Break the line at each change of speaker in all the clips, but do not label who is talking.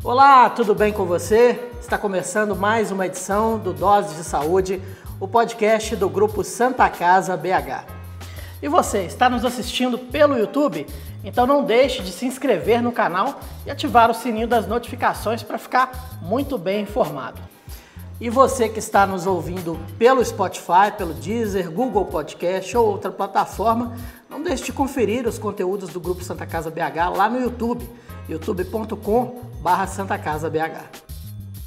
Olá, tudo bem com você? Está começando mais uma edição do Dose de Saúde, o podcast do Grupo Santa Casa BH. E você, está nos assistindo pelo YouTube? Então não deixe de se inscrever no canal e ativar o sininho das notificações para ficar muito bem informado. E você que está nos ouvindo pelo Spotify, pelo Deezer, Google Podcast ou outra plataforma, não deixe de conferir os conteúdos do Grupo Santa Casa BH lá no YouTube, youtube.com/Santa Casa BH.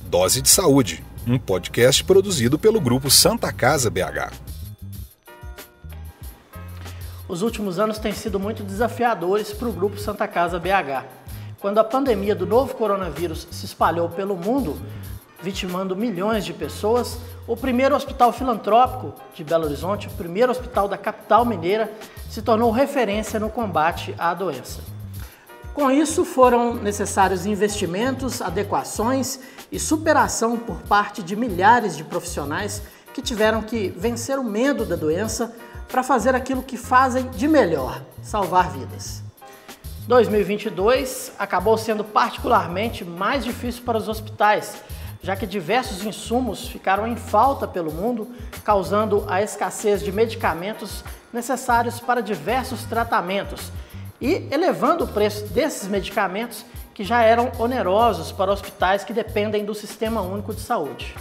Dose de Saúde, um podcast produzido pelo Grupo Santa Casa BH.
Os últimos anos têm sido muito desafiadores para o Grupo Santa Casa BH. Quando a pandemia do novo coronavírus se espalhou pelo mundo, vitimando milhões de pessoas, o primeiro hospital filantrópico de Belo Horizonte, o primeiro hospital da capital mineira, se tornou referência no combate à doença. Com isso, foram necessários investimentos, adequações e superação por parte de milhares de profissionais que tiveram que vencer o medo da doença para fazer aquilo que fazem de melhor, salvar vidas. 2022 acabou sendo particularmente mais difícil para os hospitais, já que diversos insumos ficaram em falta pelo mundo, causando a escassez de medicamentos necessários para diversos tratamentos e elevando o preço desses medicamentos que já eram onerosos para hospitais que dependem do Sistema Único de Saúde.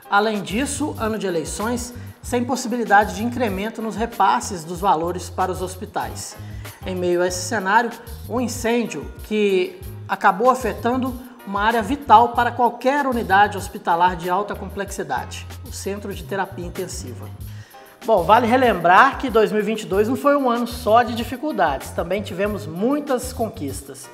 Além disso, ano de eleições, sem possibilidade de incremento nos repasses dos valores para os hospitais. Em meio a esse cenário, um incêndio que acabou afetando uma área vital para qualquer unidade hospitalar de alta complexidade, o Centro de Terapia Intensiva. Bom, vale relembrar que 2022 não foi um ano só de dificuldades, também tivemos muitas conquistas.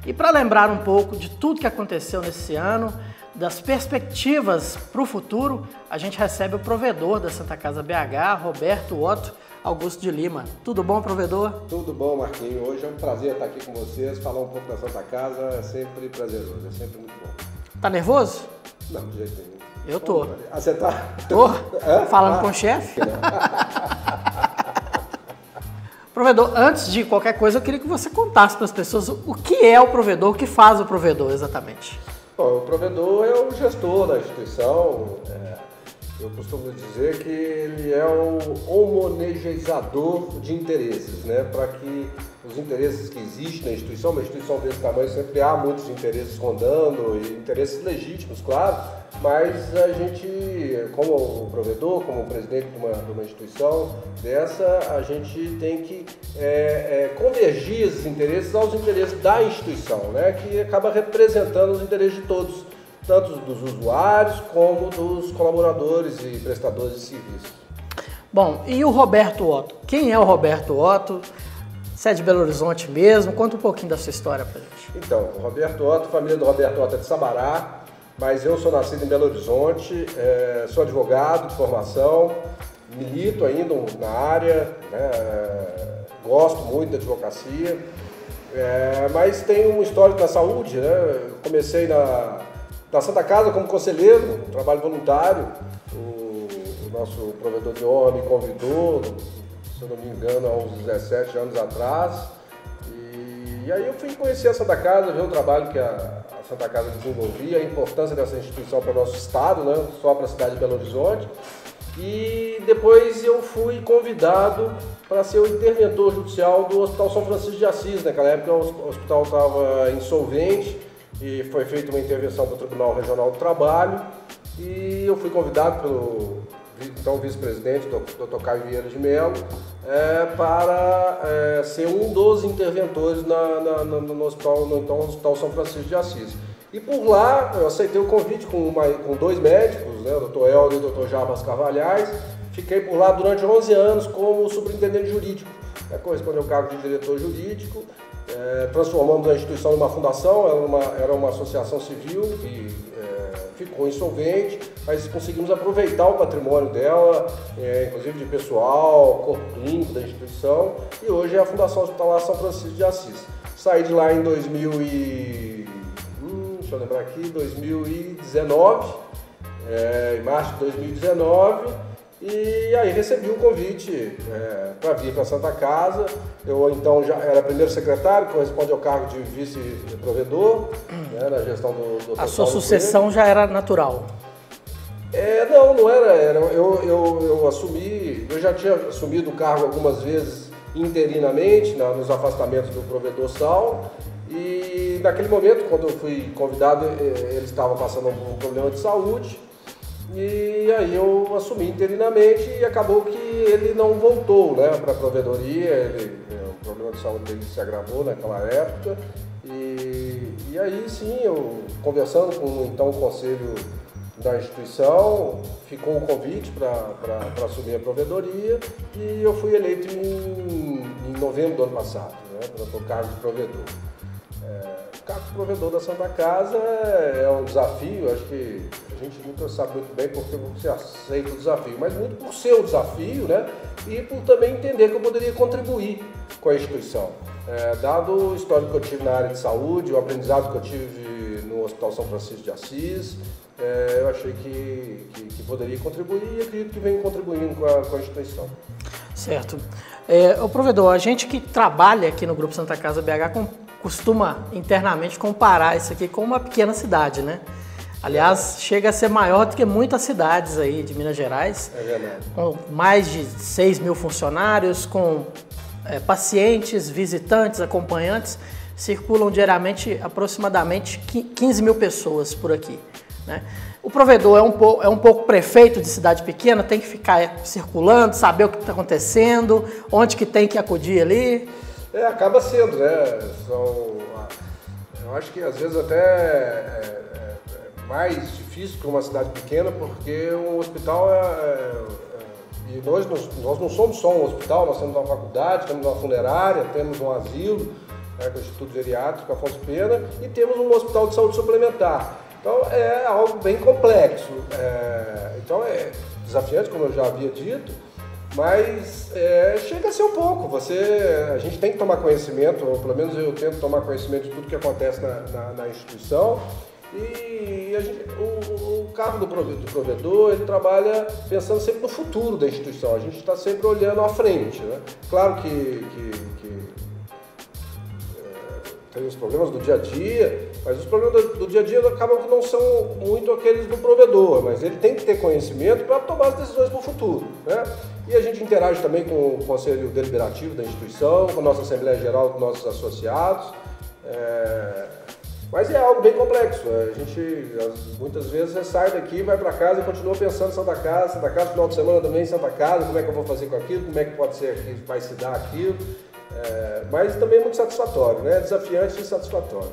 E para lembrar um pouco de tudo que aconteceu nesse ano, das perspectivas para o futuro, a gente recebe o provedor da Santa Casa BH, Roberto Otto Augusto de Lima. Tudo bom, provedor?
Tudo bom, Marquinhos. Hoje é um prazer estar aqui com vocês, falar um pouco da Santa Casa, é sempre prazeroso, é sempre muito bom.
Tá nervoso?
Não, de jeito nenhum.
Eu tô.
Ah, você tá?
Tô. Falando com o chefe. Provedor, antes de qualquer coisa, eu queria que você contasse para as pessoas o que é o provedor, o que faz o provedor exatamente.
Bom, o provedor é o gestor da instituição. Eu costumo dizer que ele é o homogeneizador de interesses, né? Para que os interesses que existem na instituição, uma instituição desse tamanho sempre há muitos interesses rondando, e interesses legítimos, claro, mas a gente, como provedor, como presidente de uma instituição dessa, a gente tem que convergir esses interesses aos interesses da instituição, né? Que acaba representando os interesses de todos, tanto dos usuários como dos colaboradores e prestadores de serviços.
Bom, e o Roberto Otto? Quem é o Roberto Otto? Você é de Belo Horizonte mesmo? Conta um pouquinho da sua história pra gente.
Então, o Roberto Otto, a família do Roberto Otto é de Sabará, mas eu sou nascido em Belo Horizonte, sou advogado de formação, milito ainda na área, né, gosto muito da advocacia, mas tenho um histórico na saúde, né? Comecei na Santa Casa como conselheiro, um trabalho voluntário. O nosso provedor de honra me convidou, se eu não me engano, há uns 17 anos atrás. E aí eu fui conhecer a Santa Casa, ver o trabalho que a Santa Casa desenvolvia, a importância dessa instituição para o nosso estado, né? Só para a cidade de Belo Horizonte. E depois eu fui convidado para ser o interventor judicial do Hospital São Francisco de Assis. Naquela época o hospital estava insolvente e foi feita uma intervenção do Tribunal Regional do Trabalho e eu fui convidado pelo então vice-presidente, Dr. Caio Vieira de Mello, para ser um dos interventores no Hospital São Francisco de Assis. E por lá eu aceitei o convite com dois médicos, né, o Dr. Helder e o Dr. Jarbas Carvalhais. Fiquei por lá durante 11 anos como superintendente jurídico. Correspondeu ao cargo de diretor jurídico. Transformamos a instituição numa fundação, era uma associação civil que ficou insolvente, mas conseguimos aproveitar o patrimônio dela, inclusive de pessoal, corpo clínico da instituição, e hoje é a Fundação Hospitalar São Francisco de Assis. Saí de lá em 2019, em março de 2019, E aí recebi o convite para vir para a Santa Casa. Eu então já era primeiro secretário, corresponde ao cargo de vice-provedor, né, na gestão do
A sua sucessão já era natural?
Não era. Eu assumi, eu já tinha assumido o cargo algumas vezes interinamente nos afastamentos do provedor Sal. E naquele momento, quando eu fui convidado, eles estavam passando um problema de saúde. E aí eu assumi interinamente e acabou que ele não voltou, né, para a provedoria. O problema de saúde dele se agravou naquela época. E aí sim, eu conversando com então, o conselho da instituição, ficou o convite para assumir a provedoria e eu fui eleito em novembro do ano passado, né, para o cargo de provedor. O cargo de provedor da Santa Casa é um desafio, acho que a gente nunca sabe muito bem porque você aceita o desafio, mas muito por ser um desafio, né, e por também entender que eu poderia contribuir com a instituição. Dado o histórico que eu tive na área de saúde, o aprendizado que eu tive no Hospital São Francisco de Assis, eu achei que poderia contribuir e acredito que venho contribuindo com a instituição.
Certo. O provedor, a gente que trabalha aqui no Grupo Santa Casa BH costuma internamente comparar isso aqui com uma pequena cidade, né? Aliás, chega a ser maior do que muitas cidades aí de Minas Gerais.
É verdade.
Com mais de 6 mil funcionários, com pacientes, visitantes, acompanhantes, circulam diariamente aproximadamente 15 mil pessoas por aqui, né? O provedor é um pouco prefeito de cidade pequena, tem que ficar circulando, saber o que está acontecendo, onde que tem que acudir ali.
Acaba sendo, né? Eu acho que às vezes até é mais difícil que uma cidade pequena, porque um hospital e nós não somos só um hospital, nós temos uma faculdade, temos uma funerária, temos um asilo, né, com o Instituto Geriátrico Afonso Pena, e temos um hospital de saúde suplementar. Então é algo bem complexo. Então é desafiante, como eu já havia dito, mas chega a ser um pouco. A gente tem que tomar conhecimento, ou pelo menos eu tento tomar conhecimento de tudo que acontece na instituição. E o cargo do provedor, ele trabalha pensando sempre no futuro da instituição. A gente está sempre olhando à frente, né? Claro que tem os problemas do dia a dia, mas os problemas do dia a dia acabam que não são muito aqueles do provedor, mas ele tem que ter conhecimento para tomar as decisões para o futuro, né? E a gente interage também com o Conselho Deliberativo da instituição, com a nossa Assembleia Geral, com nossos associados. Mas é algo bem complexo. A gente, muitas vezes, você sai daqui, vai para casa e continua pensando em Santa Casa, final de semana também em Santa Casa, como é que eu vou fazer com aquilo, como é que pode ser aqui, vai se dar aquilo. Mas também é muito satisfatório, né? Desafiante e satisfatório.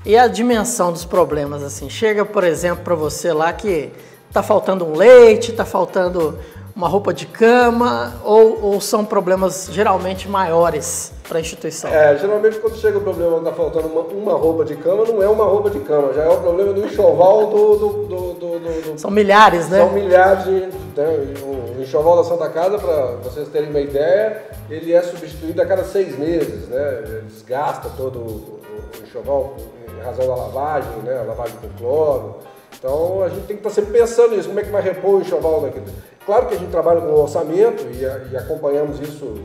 E a dimensão dos problemas, assim, chega, por exemplo, para você lá que está faltando um leite, está faltando uma roupa de cama, ou são problemas geralmente maiores para a instituição?
Geralmente quando chega o problema que está faltando uma roupa de cama, não é uma roupa de cama, já é o problema do enxoval
São milhares, né?
São milhares o enxoval da Santa Casa, para vocês terem uma ideia, ele é substituído a cada 6 meses, né? Ele desgasta todo o enxoval em razão da lavagem, né? A lavagem com cloro. Então a gente tem que estar sempre pensando nisso, como é que vai repor o enxoval daqui. Claro que a gente trabalha com orçamento e acompanhamos isso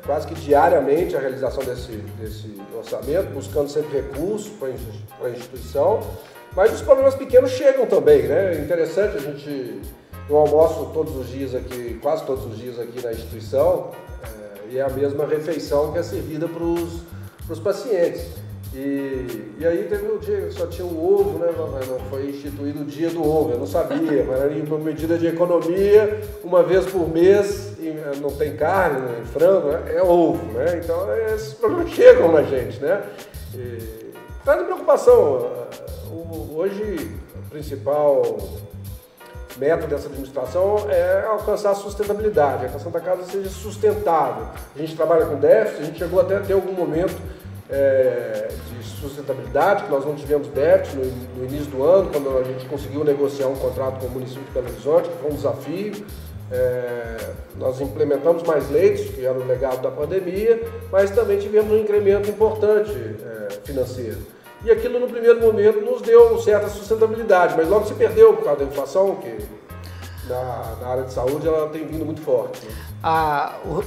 quase que diariamente, a realização desse orçamento, buscando sempre recursos para a instituição, mas os problemas pequenos chegam também, né? É interessante, eu almoço todos os dias aqui, quase todos os dias aqui na instituição, e é a mesma refeição que é servida para os pacientes. E aí teve um dia que só tinha um ovo, né? Foi instituído o dia do ovo, eu não sabia, mas era uma medida de economia, uma vez por mês, e não tem carne, né? Frango, né? É ovo, né? Então esses problemas chegam na gente, né? Traz preocupação. Hoje, o principal meta dessa administração é alcançar a sustentabilidade, que a Santa Casa seja sustentável. A gente trabalha com déficit, a gente chegou até a ter algum momento de sustentabilidade, que nós não tivemos déficit no início do ano, quando a gente conseguiu negociar um contrato com o município de Belo Horizonte, que foi um desafio. Nós implementamos mais leitos, que era o legado da pandemia, mas também tivemos um incremento importante financeiro. E aquilo no primeiro momento nos deu certa sustentabilidade, mas logo se perdeu por causa da inflação, que na área de saúde ela tem vindo muito forte. Né?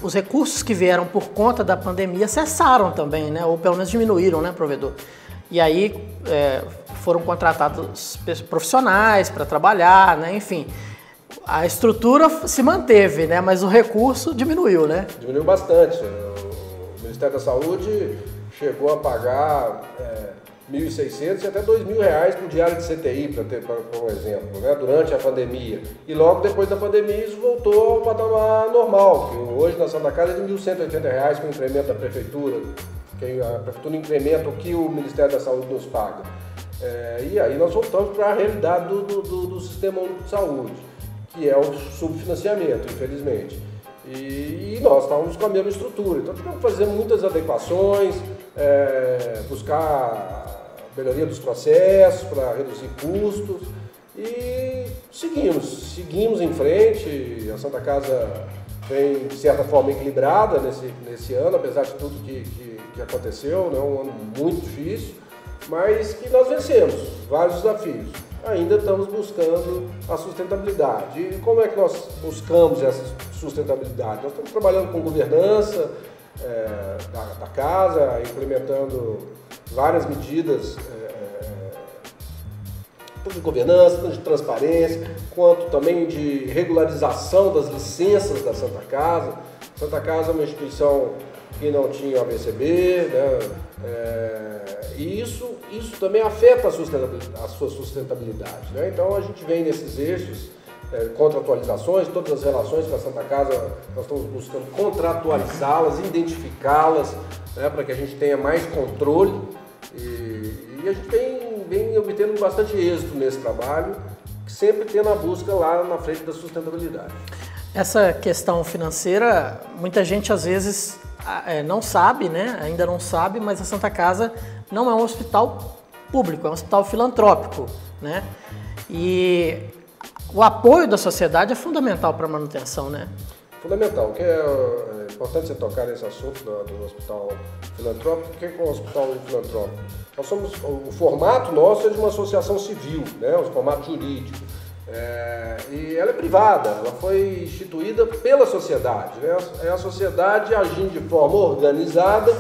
Os recursos que vieram por conta da pandemia cessaram também, né? Ou pelo menos diminuíram, né, provedor? E aí foram contratados profissionais para trabalhar, né? Enfim, a estrutura se manteve, né? Mas o recurso diminuiu, né?
Diminuiu bastante. O Ministério da Saúde chegou a pagar R$1.600 e até R$2.000 por diário de CTI, para um exemplo, né? Durante a pandemia. E logo depois da pandemia isso voltou ao patamar normal, que hoje na Santa Casa é de R$1.180 com o incremento da Prefeitura, que a Prefeitura incrementa o que o Ministério da Saúde nos paga. E aí nós voltamos para a realidade do Sistema Único de Saúde, que é o subfinanciamento, infelizmente. E nós estávamos com a mesma estrutura, então tivemos que fazer muitas adequações, buscar a melhoria dos processos para reduzir custos e seguimos em frente. A Santa Casa vem, de certa forma, equilibrada nesse ano, apesar de tudo que aconteceu, né? Um ano muito difícil, mas que nós vencemos vários desafios. Ainda estamos buscando a sustentabilidade. E como é que nós buscamos essa sustentabilidade? Nós estamos trabalhando com governança da casa, implementando várias medidas, tanto de governança, tanto de transparência, quanto também de regularização das licenças da Santa Casa. Santa Casa é uma instituição que não tinha ABCB, né? E isso também afeta a sua sustentabilidade, né? Então a gente vem nesses eixos, contratualizações, todas as relações com a Santa Casa, nós estamos buscando contratualizá-las, identificá-las, né? Para que a gente tenha mais controle e a gente vem obtendo bastante êxito nesse trabalho, sempre tendo a busca lá na frente da sustentabilidade.
Essa questão financeira, muita gente às vezes não sabe, né? Ainda não sabe, mas a Santa Casa não é um hospital público, é um hospital filantrópico, né? E o apoio da sociedade é fundamental para a manutenção, né?
Fundamental, que é importante você tocar nesse assunto do hospital filantrópico. O que é um hospital filantrópico? O formato nosso é de uma associação civil, né? O formato jurídico. E ela é privada, ela foi instituída pela sociedade, né? A sociedade, agindo de forma organizada,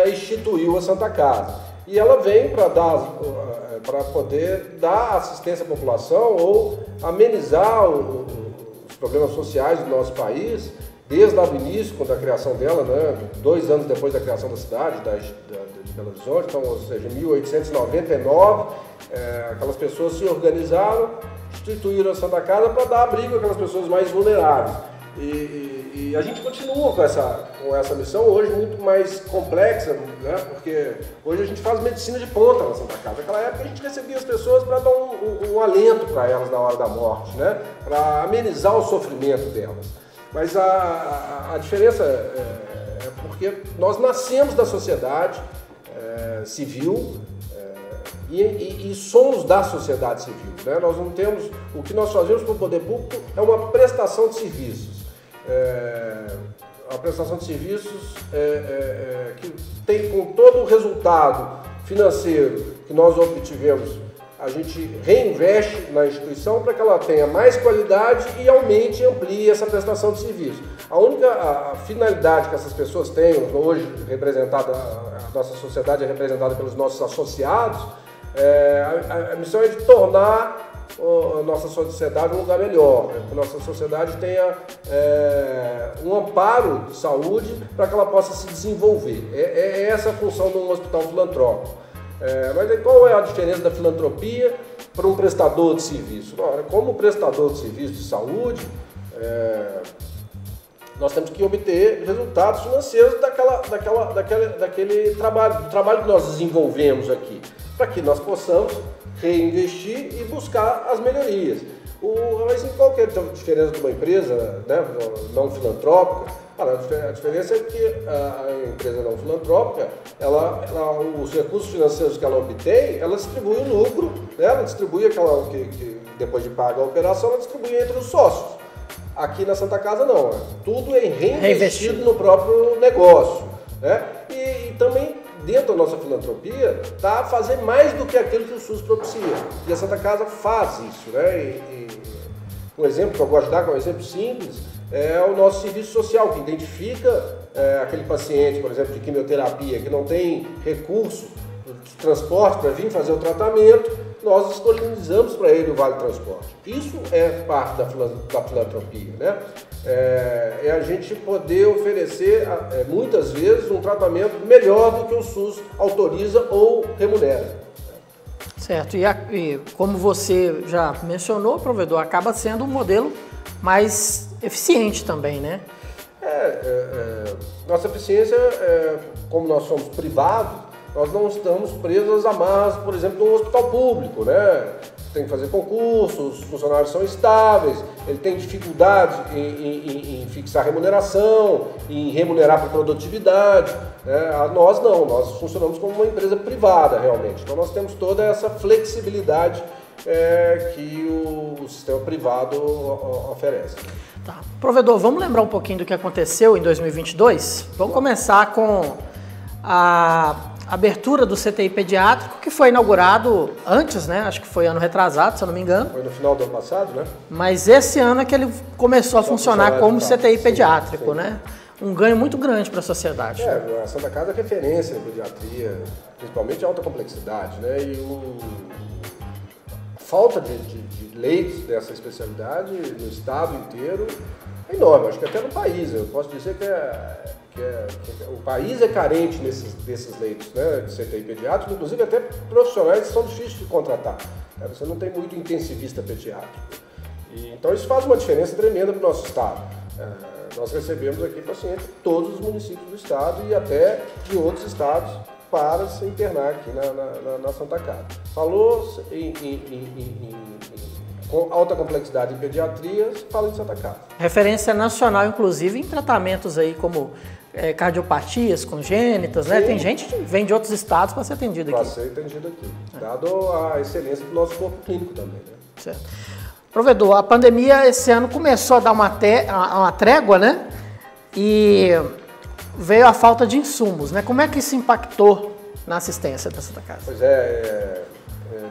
instituiu a Santa Casa. E ela vem para poder dar assistência à população ou amenizar os problemas sociais do nosso país, desde o início, quando a criação dela, né? 2 anos depois da criação da cidade, de Belo Horizonte, então, ou seja, em 1899, aquelas pessoas se organizaram, instituíram a Santa Casa para dar abrigo àquelas pessoas mais vulneráveis. E a gente continua com essa missão, hoje muito mais complexa, né? Porque hoje a gente faz medicina de ponta na Santa Casa. Naquela época a gente recebia as pessoas para dar um alento para elas na hora da morte, né? Para amenizar o sofrimento delas. Mas a diferença é porque nós nascemos da sociedade civil, e somos da sociedade civil, né? Nós não temos, o que nós fazemos para o poder público é uma prestação de serviços. A prestação de serviços que tem, com todo o resultado financeiro que nós obtivemos, a gente reinveste na instituição para que ela tenha mais qualidade e aumente e amplie essa prestação de serviço. A finalidade que essas pessoas têm, hoje representada, a nossa sociedade é representada pelos nossos associados, a missão é de tornar a nossa sociedade um lugar melhor, né? Que a nossa sociedade tenha um amparo de saúde para que ela possa se desenvolver. É essa a função de um hospital filantrópico. Mas aí, qual é a diferença da filantropia para um prestador de serviço? Como prestador de serviço de saúde, nós temos que obter resultados financeiros daquele trabalho que nós desenvolvemos aqui, para que nós possamos reinvestir e buscar as melhorias. Mas qual que é a diferença de uma empresa, né, não filantrópica? A diferença é que a empresa não filantrópica, os recursos financeiros que ela obtém, ela distribui o lucro, né? Ela distribui aquela que depois de pagar a operação, ela distribui entre os sócios. Aqui na Santa Casa não, tudo é reinvestido no próprio negócio, né? E também dentro da nossa filantropia está a fazer mais do que aquilo que o SUS propicia. E a Santa Casa faz isso, né? Um exemplo que eu gosto de dar, que é um exemplo simples, é o nosso serviço social, que identifica aquele paciente, por exemplo, de quimioterapia, que não tem recurso de transporte para vir fazer o tratamento, nós disponibilizamos para ele o Vale Transporte. Isso é parte da filantropia, né? É a gente poder oferecer, muitas vezes, um tratamento melhor do que o SUS autoriza ou remunera.
Certo, e como você já mencionou, provedor, acaba sendo um modelo mais eficiente também, né?
Nossa eficiência, como nós somos privados, nós não estamos presos às amarras, por exemplo, de um hospital público, né? Tem que fazer concursos, os funcionários são estáveis, ele tem dificuldade em fixar remuneração, em remunerar por produtividade. Né? Nós não, nós funcionamos como uma empresa privada realmente. Então nós temos toda essa flexibilidade que o sistema privado oferece.
Tá. Provedor, vamos lembrar um pouquinho do que aconteceu em 2022? Vamos começar com a abertura do CTI pediátrico, que foi inaugurado antes, né? Acho que foi ano retrasado, se eu não me engano.
Foi no final do ano passado, né?
Mas esse ano é que ele começou a funcionar como CTI pediátrico, sim. Né? Um ganho muito grande para a sociedade.
A Santa Casa é referência em pediatria, principalmente alta complexidade, né? E a falta de leitos dessa especialidade no estado inteiro é enorme, acho que até no país. Eu posso dizer que o país é carente desses leitos, né, de CTI pediátrico, inclusive até profissionais que são difíceis de contratar. Você não tem muito intensivista pediátrico. Então isso faz uma diferença tremenda para o nosso estado. Nós recebemos aqui pacientes de todos os municípios do estado e até de outros estados para se internar aqui na Santa Casa. Falou com alta complexidade em pediatria, fala de Santa Casa.
Referência nacional, inclusive, em tratamentos aí como cardiopatias congênitas, né? Tem gente que vem de outros estados para ser atendido aqui.
Para ser atendido aqui, dado a excelência do nosso corpo clínico também, né?
Certo. Provedor, a pandemia esse ano começou a dar uma trégua, né? E veio a falta de insumos, né? Como é que isso impactou na assistência da Santa Casa?
Pois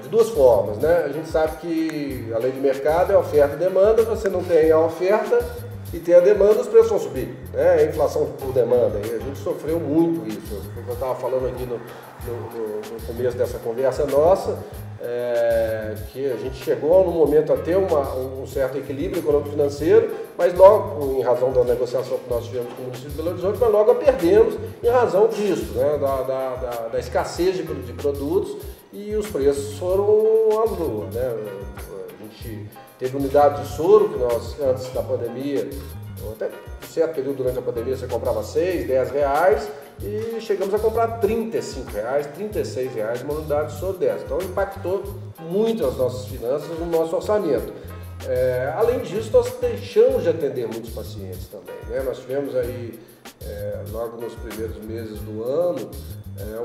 de duas formas, né? A gente sabe que a lei de mercado é oferta e demanda, você não tem a oferta e tem a demanda, os preços vão subir, né? A inflação por demanda, e a gente sofreu muito isso. Eu estava falando aqui no começo dessa conversa nossa, que a gente chegou no momento a ter um certo equilíbrio econômico-financeiro, mas logo, em razão da negociação que nós tivemos com o município de Belo Horizonte, mas logo a perdemos em razão disso, né? da escassez de produtos, e os preços foram à lua, né? A gente teve unidade de soro, que nós, antes da pandemia, até um certo período durante a pandemia, você comprava R$6, R$10, e chegamos a comprar R$35, R$36 uma unidade de soro dessa. Então impactou muito as nossas finanças, o nosso orçamento. Além disso, nós deixamos de atender muitos pacientes também, né? Nós tivemos aí, logo nos primeiros meses do ano,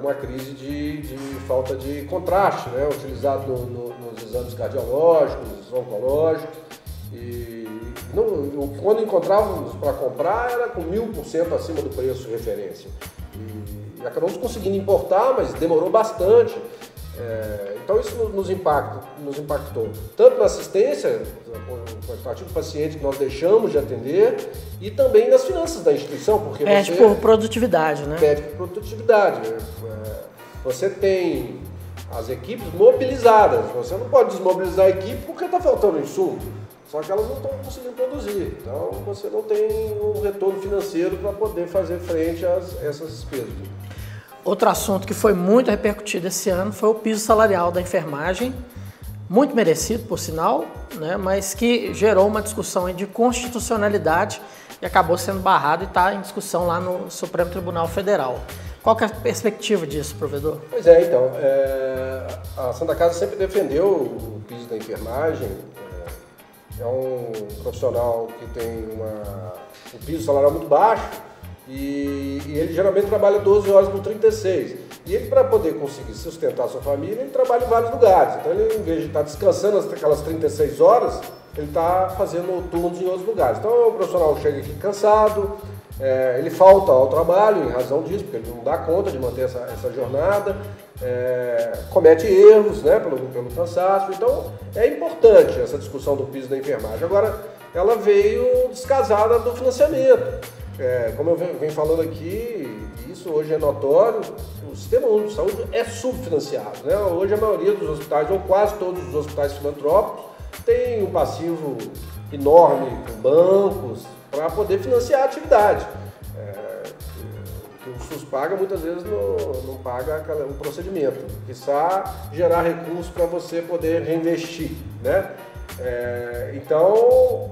uma crise de falta de contraste, né? Utilizado nos exames cardiológicos, oncológicos, e quando encontrávamos para comprar era com 1000% acima do preço de referência. E acabamos conseguindo importar, mas demorou bastante. Então isso nos impactou, tanto na assistência, quantitativo de pacientes que nós deixamos de atender, e também nas finanças da instituição, porque
pede por produtividade, né?
Pede por produtividade. Você tem as equipes mobilizadas, você não pode desmobilizar a equipe porque está faltando insumo, só que elas não estão conseguindo produzir, então você não tem um retorno financeiro para poder fazer frente a essas despesas.
Outro assunto que foi muito repercutido esse ano foi o piso salarial da enfermagem, muito merecido, por sinal, né, mas que gerou uma discussão de constitucionalidade e acabou sendo barrado e está em discussão lá no Supremo Tribunal Federal. Qual que é a perspectiva disso, provedor?
Pois então, a Santa Casa sempre defendeu o piso da enfermagem. É um profissional que tem um piso salarial muito baixo, e ele geralmente trabalha 12 horas por 36. E ele, para poder conseguir sustentar a sua família, ele trabalha em vários lugares. Então ele, em vez de estar descansando aquelas 36 horas, ele está fazendo turnos em outros lugares. Então o profissional chega aqui cansado, Ele falta ao trabalho em razão disso, porque ele não dá conta de manter essa jornada, comete erros, né, pelo cansaço. Então é importante essa discussão do piso da enfermagem. Agora, ela veio descasada do financiamento. Como eu venho falando aqui, isso hoje é notório, o Sistema Único de Saúde é subfinanciado, né? Hoje a maioria dos hospitais, ou quase todos os hospitais filantrópicos, tem um passivo enorme com bancos para poder financiar a atividade. Que o SUS paga, muitas vezes não paga o procedimento, quiçá gerar recursos para você poder reinvestir, né? Então,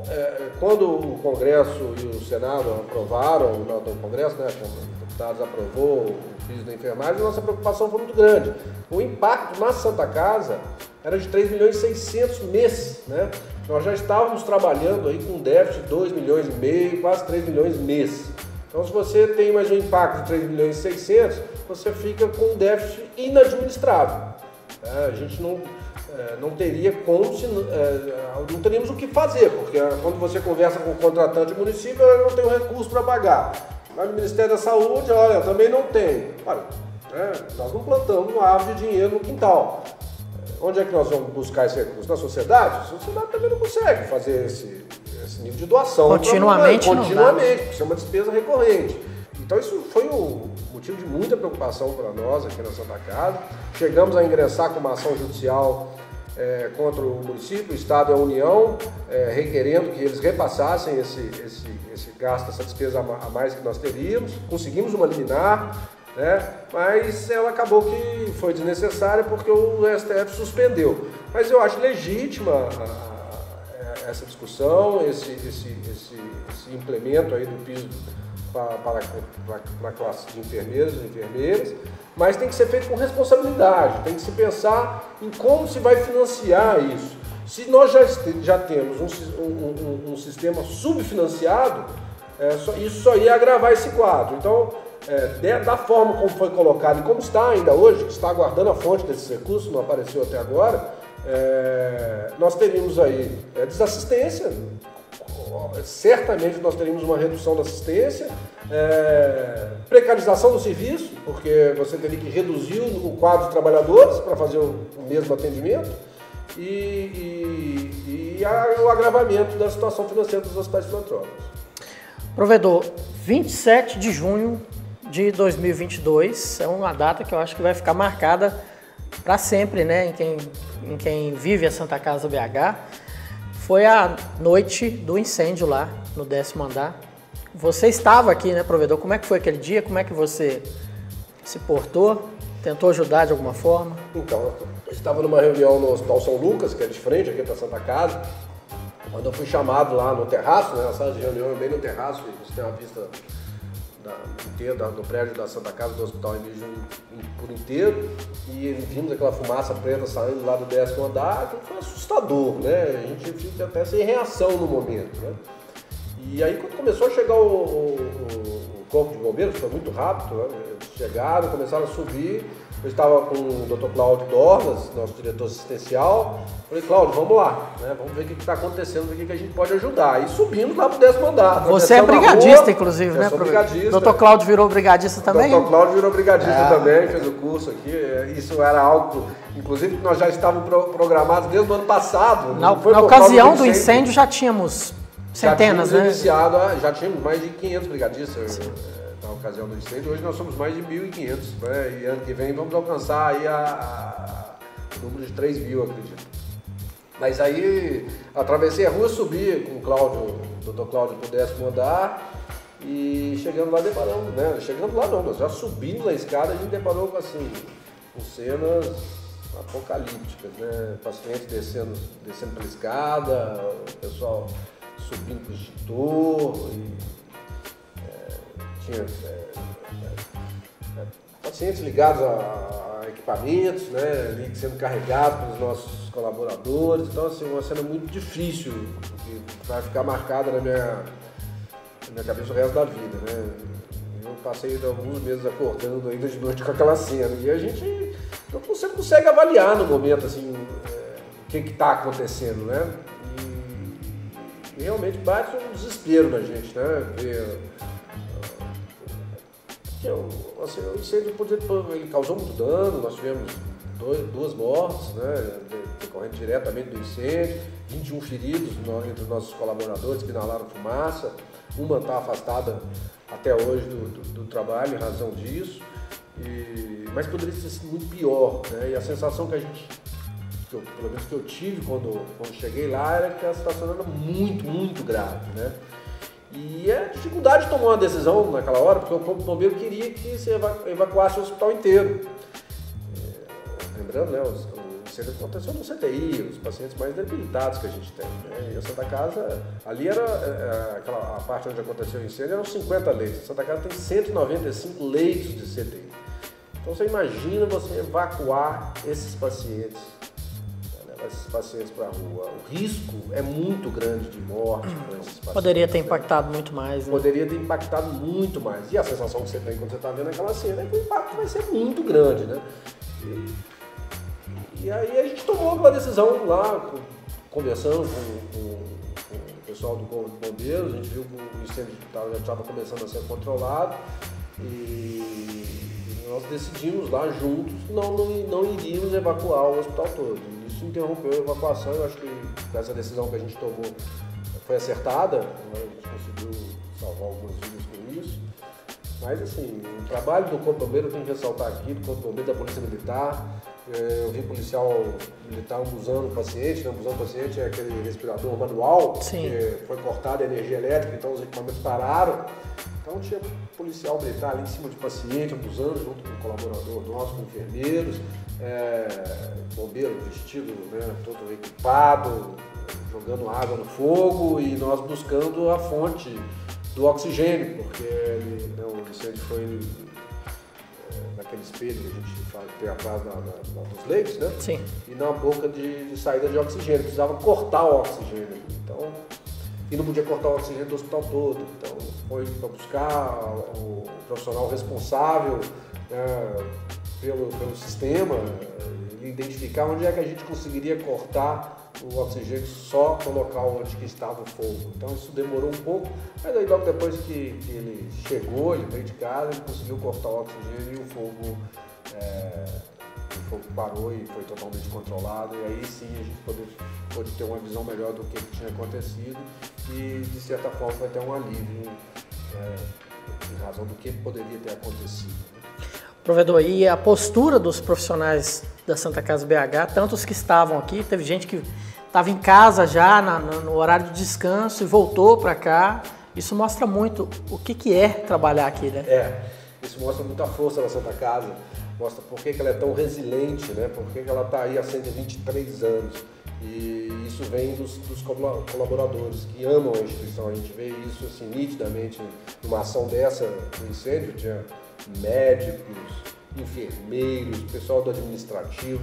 quando o Congresso e o Senado aprovaram, o Congresso, né, os deputados aprovou o piso da enfermagem, a nossa preocupação foi muito grande. O impacto na Santa Casa era de 3 milhões e 600 mês, né? Nós já estávamos trabalhando aí com um déficit de 2 milhões e meio, quase 3 milhões mês. Então, se você tem mais um impacto de 3 milhões e 600, você fica com um déficit inadministrável. A gente não teria como, não teríamos o que fazer, porque quando você conversa com o contratante do município, eu não tenho recurso para pagar. Mas no Ministério da Saúde, olha, eu também não tenho. Olha, nós não plantamos uma árvore de dinheiro no quintal. Onde é que nós vamos buscar esse recurso? Na sociedade? A sociedade também não consegue fazer esse nível de doação.
Continuamente,
porque isso é uma despesa recorrente. Então isso foi um motivo de muita preocupação para nós aqui na Santa Casa. Chegamos a ingressar com uma ação judicial contra o município, o Estado e a União, requerendo que eles repassassem esse gasto, essa despesa a mais que nós teríamos. Conseguimos uma liminar, né? Mas ela acabou que foi desnecessária porque o STF suspendeu. Mas eu acho legítima essa discussão, esse implemento aí do piso para a classe de enfermeiros e enfermeiras, mas tem que ser feito com responsabilidade, tem que se pensar em como se vai financiar isso. Se nós já temos um sistema subfinanciado, isso só ia agravar esse quadro. Então, da forma como foi colocado e como está ainda hoje, que está aguardando a fonte desses recursos, não apareceu até agora, nós teríamos aí desassistência. Certamente nós teríamos uma redução da assistência, precarização do serviço, porque você teria que reduzir o quadro de trabalhadores para fazer o mesmo atendimento e o agravamento da situação financeira dos hospitais filantrópicos.
Provedor, 27 de junho de 2022 é uma data que eu acho que vai ficar marcada para sempre, né, em quem vive a Santa Casa BH. Foi a noite do incêndio lá no 10º andar. Você estava aqui, né, provedor? Como é que foi aquele dia? Como é que você se portou? Tentou ajudar de alguma forma?
Então, eu estava numa reunião no Hospital São Lucas, que é de frente aqui para Santa Casa, quando eu fui chamado lá no terraço, né, na sala de reunião, bem no terraço, você tem uma vista do prédio da Santa Casa, do Hospital Emílio por inteiro, e vimos aquela fumaça preta saindo lá do 10º andar, aquilo foi assustador, né? A gente fica até sem reação no momento, né? E aí quando começou a chegar o corpo de bombeiros, foi muito rápido, né? Eles chegaram, começaram a subir. Eu estava com o Dr. Cláudio Dornas, nosso diretor assistencial. Falei, Cláudio, vamos lá, né? Vamos ver o que está acontecendo, ver o que a gente pode ajudar. E subimos lá para o 10º andar.
Você é brigadista, inclusive, né?
Eu sou brigadista.
Dr. Cláudio virou brigadista também?
Dr. Cláudio virou brigadista também, fez o curso aqui. Isso era algo, inclusive, que nós já estávamos programados desde o ano passado.
Na ocasião do incêndio já tínhamos centenas, né?
Já tínhamos mais de 500 brigadistas. Na ocasião do incêndio, hoje nós somos mais de 1.500, né? E ano que vem vamos alcançar aí o número de 3 mil, acredito. Mas aí atravessei a rua, subi com o Cláudio, o Dr. Cláudio pro 10º andar e chegando lá deparamos, né? Chegando lá não, nós já subimos a escada e a gente deparou com assim, com cenas apocalípticas, né? Pacientes descendo pela escada, o pessoal subindo pro extintor e tinha pacientes ligados a equipamentos, né, ali sendo carregados pelos nossos colaboradores. Então, assim, uma cena muito difícil, que vai ficar marcada na minha cabeça o resto da vida, né. Eu passei alguns meses acordando ainda de noite com aquela cena e a gente não consegue avaliar no momento, assim, o que está acontecendo, né. E realmente bate um desespero na gente, né, ver porque o incêndio ele causou muito dano, nós tivemos 2 mortes, né, decorrendo diretamente do incêndio, 21 feridos entre os nossos colaboradores que inalaram fumaça, uma está afastada até hoje do trabalho em razão disso, mas poderia ter sido muito pior, né, e a sensação pelo menos que eu tive quando cheguei lá, era que a situação era muito, muito grave, né? E a dificuldade de tomar uma decisão naquela hora, porque o Corpo de Bombeiro queria que se evacuasse o hospital inteiro. Lembrando, né, o incêndio aconteceu no CTI, os pacientes mais debilitados que a gente tem, né? E a Santa Casa, ali era a parte onde aconteceu o incêndio, eram 50 leitos. A Santa Casa tem 195 leitos de CTI. Então você imagina você evacuar esses pacientes para a rua. O risco é muito grande de morte com esses pacientes.
Poderia ter impactado muito mais. Né?
Poderia ter impactado muito mais. E a sensação que você tem quando você está vendo aquela cena é que o impacto vai ser muito grande, né? E aí a gente tomou uma decisão lá, conversando com o pessoal do Corpo de Bombeiros, a gente viu que o incêndio já estava começando a ser controlado e nós decidimos lá juntos não iríamos evacuar o hospital todo. Isso interrompeu a evacuação. Eu acho que essa decisão que a gente tomou foi acertada, a gente conseguiu salvar algumas vidas com isso. Mas assim, o trabalho do Corpo de Bombeiro eu tenho que ressaltar aqui, do Corpo de Bombeiro, da Polícia Militar. Eu vi policial militar usando o paciente, né? Usando o paciente é aquele respirador manual, que foi cortada a energia elétrica, então os equipamentos pararam. Então tinha policial militar ali em cima de paciente, abusando junto com o colaborador nosso, com enfermeiros, bombeiro vestido, né, todo equipado, jogando água no fogo e nós buscando a fonte do oxigênio, porque o incêndio foi naquele espelho que a gente tem atrás dos leitos, né?
Sim.
E na boca de saída de oxigênio, precisava cortar o oxigênio. Então, e não podia cortar o oxigênio do hospital todo. Então, foi para buscar o profissional responsável pelo sistema e identificar onde é que a gente conseguiria cortar o oxigênio só no local onde que estava o fogo. Então isso demorou um pouco, mas aí logo depois que ele chegou, ele veio de casa, ele conseguiu cortar o oxigênio e o fogo parou e foi totalmente controlado, e aí sim a gente pôde ter uma visão melhor do que tinha acontecido e de certa forma vai ter um alívio em razão do que poderia ter acontecido.
Provedor, e a postura dos profissionais da Santa Casa BH, tanto os que estavam aqui, teve gente que estava em casa já no horário de descanso e voltou para cá, isso mostra muito o que é trabalhar aqui, né?
Isso mostra muita força da Santa Casa, mostra por que ela é tão resiliente, né? Por que ela está aí há 123 anos. E isso vem dos colaboradores que amam a instituição. A gente vê isso assim, nitidamente numa ação dessa no incêndio. Tinha médicos, enfermeiros, pessoal do administrativo,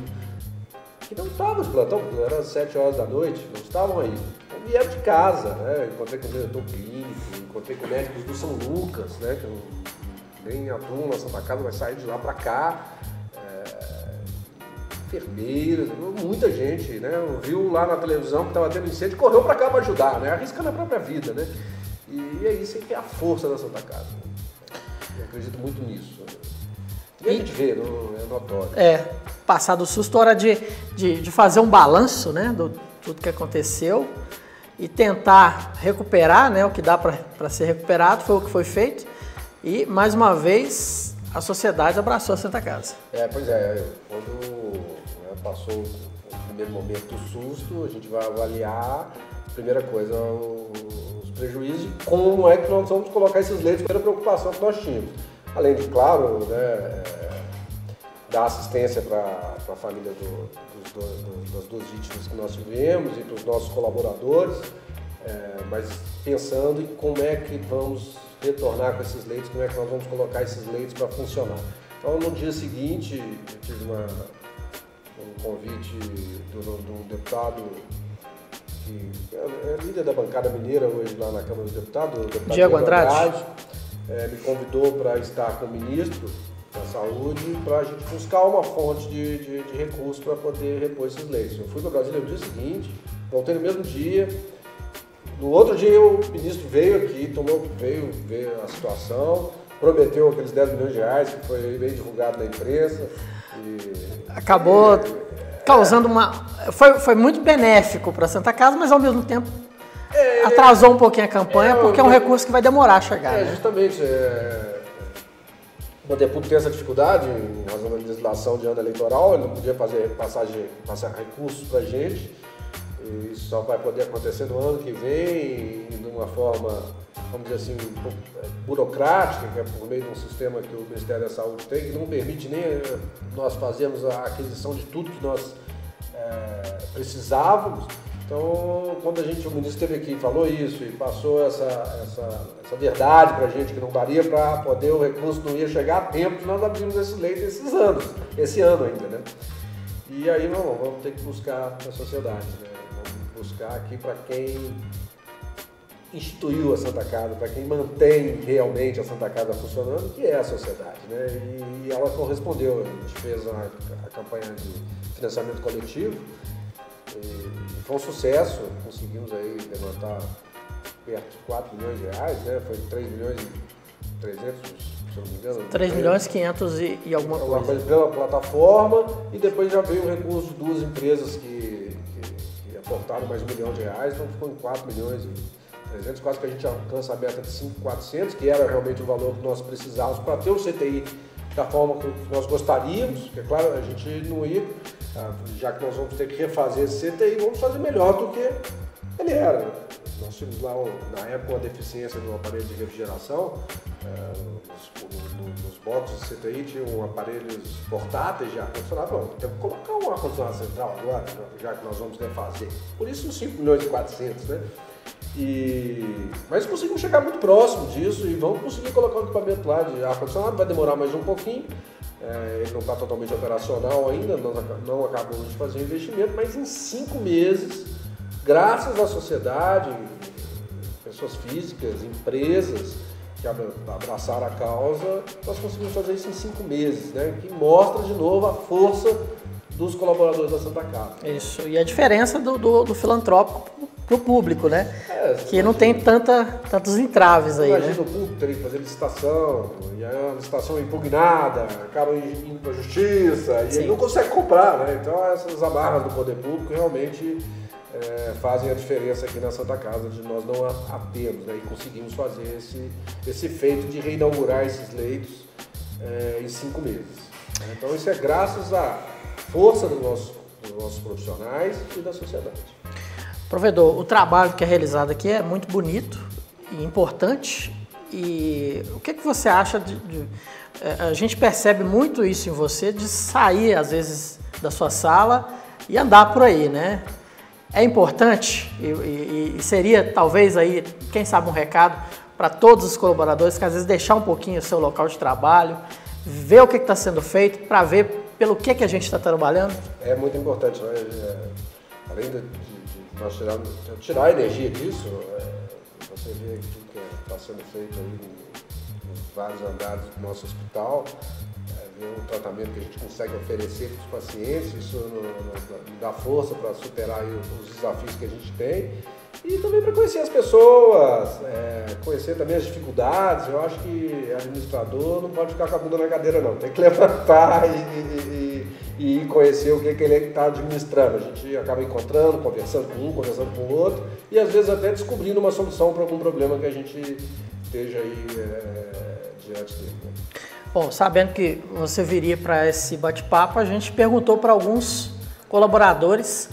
que não estavam de plantão, porque era às 7 horas da noite, não estavam aí. Então vieram de casa, né? Encontrei com o diretor clínico, encontrei com médicos do São Lucas, né? Que nem a turma na Santa Casa vai sair de lá para cá. Enfermeiras, muita gente, né? Viu lá na televisão que estava tendo incêndio e correu para cá para ajudar, né? Arriscando a própria vida, né? E é isso que é a força da Santa Casa. Eu acredito muito nisso. E a gente vê, é notório.
Passado o susto, hora de fazer um balanço, né, do tudo que aconteceu e tentar recuperar, né, o que dá para ser recuperado, foi o que foi feito. E, mais uma vez, a sociedade abraçou a Santa Casa.
Pois é, quando passou o primeiro momento do susto, a gente vai avaliar, primeira coisa, os prejuízos e como é que nós vamos colocar esses leitos pela preocupação que nós tínhamos. Além de, claro, né, dar assistência para a família das 2 vítimas que nós tivemos e para os nossos colaboradores, mas pensando em como é que vamos retornar com esses leitos, como é que nós vamos colocar esses leitos para funcionar. Então, no dia seguinte, eu tive um convite de um deputado que é líder da bancada mineira hoje lá na Câmara dos Deputados, o deputado
Diego Andrade.
Me convidou para estar com o ministro da Saúde para a gente buscar uma fonte de recursos para poder repor esses leitos. Eu fui para Brasília no dia seguinte, voltei no mesmo dia. No outro dia o ministro veio aqui, veio ver a situação, prometeu aqueles 10 milhões de reais, que foi bem divulgado na imprensa.
Acabou causando foi muito benéfico para a Santa Casa, mas ao mesmo tempo atrasou um pouquinho a campanha, porque é um recurso que vai demorar a chegar. Né?
Justamente. O poder público tem essa dificuldade em razão da legislação de ano eleitoral, ele não podia passar recursos para a gente. E isso só vai poder acontecer no ano que vem, de uma forma, vamos dizer assim, um pouco burocrática, que é por meio de um sistema que o Ministério da Saúde tem, que não permite nem nós fazermos a aquisição de tudo que nós precisávamos. Então, quando o ministro esteve aqui e falou isso e passou essa verdade para a gente, que não daria para poder, o recurso não ia chegar a tempo, nós abrimos esse leito esse ano ainda, né? E aí vamos ter que buscar na sociedade, né? Vamos buscar aqui para quem instituiu a Santa Casa, para quem mantém realmente a Santa Casa funcionando, que é a sociedade, né? E ela correspondeu, a gente fez a campanha de financiamento coletivo, e foi um sucesso, conseguimos aí levantar perto de 4 milhões de reais, né? Foi 3 milhões e 300, se eu não me engano.
3 milhões e 500 e alguma coisa.
Pela plataforma, e depois já veio o recurso de 2 empresas que aportaram mais R$1 milhão, então ficou em 4 milhões e 300, quase que a gente alcança a meta de 5.400, que era realmente o valor que nós precisávamos para ter o CTI da forma que nós gostaríamos, porque claro, a gente não ia, já que nós vamos ter que refazer esse CTI, vamos fazer melhor do que ele era. Nós tínhamos lá, na época, uma deficiência no aparelho de refrigeração, nos boxes do CTI tinham aparelhos portáteis de ar-condicionado. Bom, temos que colocar um ar-condicionado central agora, já que nós vamos refazer. Por isso, os 5 milhões e 400, né? Mas conseguimos chegar muito próximo disso e vamos conseguir colocar um equipamento lá de ar-condicionado, vai demorar mais um pouquinho, ele não está totalmente operacional ainda, nós não acabamos de fazer o investimento, mas em 5 meses, graças à sociedade, pessoas físicas, empresas que abraçaram a causa, nós conseguimos fazer isso em 5 meses, né? Que mostra de novo a força dos colaboradores da Santa Casa.
Isso, e a diferença do filantrópico para o público, né? Que não tem tantos entraves aí,
imagina,
né?
O público teria que fazer licitação, e aí a licitação é impugnada, acaba indo para a justiça, e aí não consegue comprar, né? Então essas amarras do poder público realmente fazem a diferença aqui na Santa Casa, de nós não a termos, né? E conseguimos fazer esse feito de reinaugurar esses leitos em 5 meses. Então isso é graças à força dos nossos profissionais e da sociedade.
Provedor, o trabalho que é realizado aqui é muito bonito e importante. E o que você acha a gente percebe muito isso em você, de sair às vezes da sua sala e andar por aí, né? É importante e seria talvez aí, quem sabe, um recado para todos os colaboradores, que às vezes deixar um pouquinho o seu local de trabalho, ver o que está sendo feito, para ver pelo que a gente está trabalhando? É
muito importante, né? Além de nós tirar a energia disso, você vê tudo que está sendo feito aí nos vários andares do nosso hospital, ver o tratamento que a gente consegue oferecer para os pacientes, isso dá força para superar aí os desafios que a gente tem, e também para conhecer as pessoas, conhecer também as dificuldades. Eu acho que administrador não pode ficar com a bunda na cadeira não, tem que levantar e conhecer o que ele está administrando. A gente acaba encontrando, conversando com um, conversando com o outro, e às vezes até descobrindo uma solução para algum problema que a gente esteja aí diante dele.
Bom, sabendo que você viria para esse bate-papo, a gente perguntou para alguns colaboradores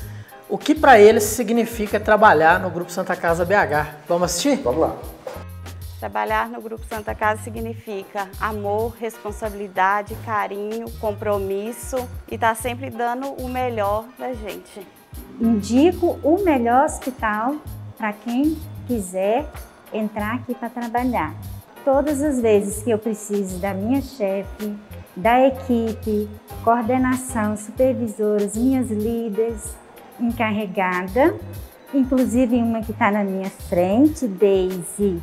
o que para eles significa trabalhar no Grupo Santa Casa BH. Vamos assistir?
Vamos lá.
Trabalhar no Grupo Santa Casa significa amor, responsabilidade, carinho, compromisso e estar sempre dando o melhor da gente.
Indico o melhor hospital para quem quiser entrar aqui para trabalhar. Todas as vezes que eu preciso da minha chefe, da equipe, coordenação, supervisoras, minhas líderes, encarregada, inclusive uma que está na minha frente, Daisy,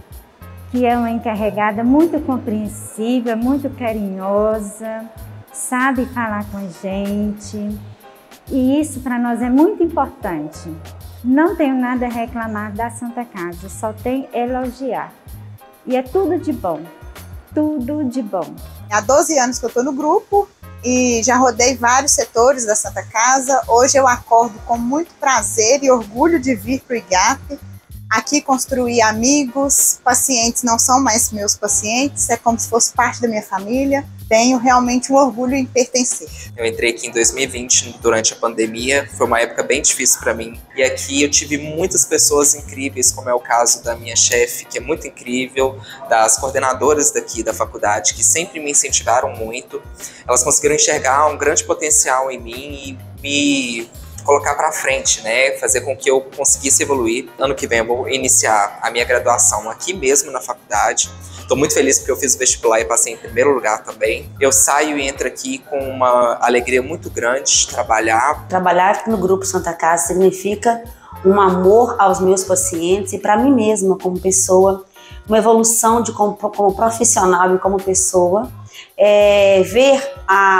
que é uma encarregada muito compreensiva, muito carinhosa, sabe falar com a gente. E isso para nós é muito importante. Não tenho nada a reclamar da Santa Casa, só tenho a elogiar. E é tudo de bom. tudo de bom.
Há 12 anos que eu estou no grupo e já rodei vários setores da Santa Casa. Hoje eu acordo com muito prazer e orgulho de vir para o IGAP. Aqui construí amigos, pacientes não são mais meus pacientes, é como se fosse parte da minha família. Tenho realmente um orgulho em pertencer.
Eu entrei aqui em 2020, durante a pandemia, foi uma época bem difícil para mim. E aqui eu tive muitas pessoas incríveis, como é o caso da minha chefe, que é muito incrível, das coordenadoras daqui da faculdade, que sempre me incentivaram muito. Elas conseguiram enxergar um grande potencial em mim e me colocar para frente, né? Fazer com que eu conseguisse evoluir. Ano que vem eu vou iniciar a minha graduação aqui mesmo na faculdade. Estou muito feliz porque eu fiz o vestibular e passei em primeiro lugar também. Eu saio e entro aqui com uma alegria muito grande de trabalhar.
Trabalhar no Grupo Santa Casa significa um amor aos meus pacientes e para mim mesma como pessoa, uma evolução como profissional e como pessoa. Ver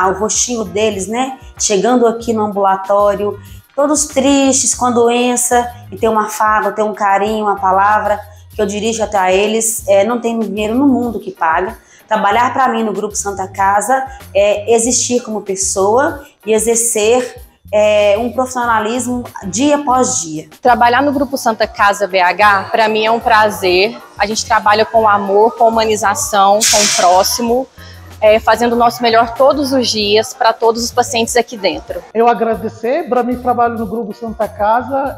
o rostinho deles, né, chegando aqui no ambulatório, todos tristes com a doença, e ter uma afago, ter um carinho, uma palavra que eu dirijo até eles. Não tem dinheiro no mundo que paga. Trabalhar para mim no Grupo Santa Casa é existir como pessoa e exercer um profissionalismo dia após dia.
Trabalhar no Grupo Santa Casa BH, para mim é um prazer. A gente trabalha com amor, com humanização, com o próximo, fazendo o nosso melhor todos os dias para todos os pacientes aqui dentro.
Eu agradecer, para mim trabalho no Grupo Santa Casa,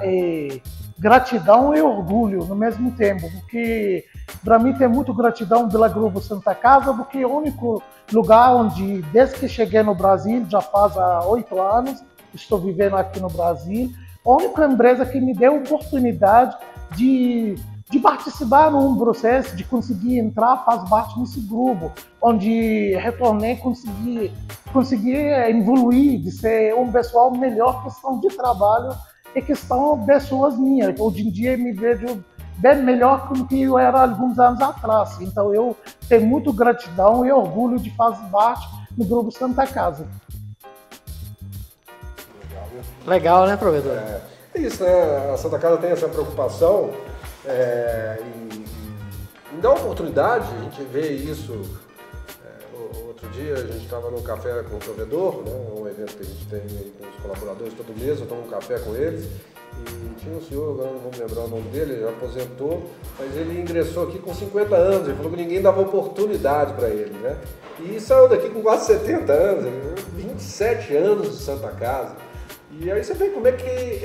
gratidão e orgulho no mesmo tempo, porque para mim tem muito gratidão pela Grupo Santa Casa, porque é o único lugar onde, desde que cheguei no Brasil, já faz 8 anos, estou vivendo aqui no Brasil, a única empresa que me deu a oportunidade de participar num processo, de conseguir entrar, faz parte desse grupo, onde retornei, consegui evoluir, de ser um pessoal melhor, questão de trabalho e questão de pessoas minhas. Hoje em dia me vejo bem melhor do que eu era alguns anos atrás. Então eu tenho muito gratidão e orgulho de fazer parte do Grupo Santa Casa.
Legal, né, provedor?
É isso, né? A Santa Casa tem essa preocupação em dar oportunidade. A gente vê isso. Outro dia a gente estava num café com o provedor, né? Um evento que a gente tem com os colaboradores todo mês, eu tomo um café com eles. E tinha um senhor, agora não vou me lembrar o nome dele, ele aposentou, mas ele ingressou aqui com 50 anos, ele falou que ninguém dava oportunidade para ele, né? E saiu daqui com quase 70 anos, 27 anos de Santa Casa. E aí você vê como é que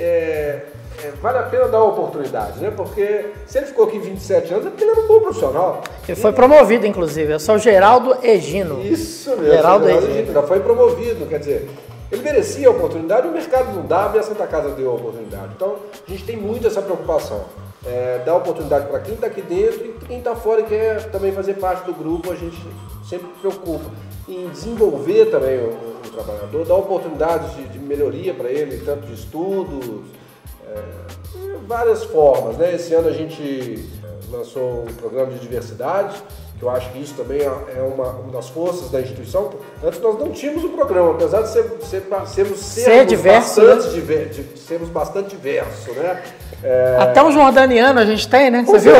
vale a pena dar uma oportunidade, né? Porque se ele ficou aqui 27 anos, é porque ele era um bom profissional.
Ele foi promovido, inclusive. Eu sou o Geraldo Egino.
Isso mesmo,
Geraldo Egino.
Já foi promovido, quer dizer, ele merecia a oportunidade, o mercado não dava e a Santa Casa deu a oportunidade. Então, a gente tem muito essa preocupação. Dar oportunidade para quem está aqui dentro e quem está fora e quer também fazer parte do grupo, a gente sempre preocupa em desenvolver também o trabalhador, dar oportunidades de melhoria para ele, tanto de estudos, várias formas, né? Esse ano a gente lançou um programa de diversidade, que eu acho que isso também é uma das forças da instituição. Antes nós não tínhamos um programa, apesar de sermos bastante diversos, né?
Até um jordaniano a gente tem, né? Você viu?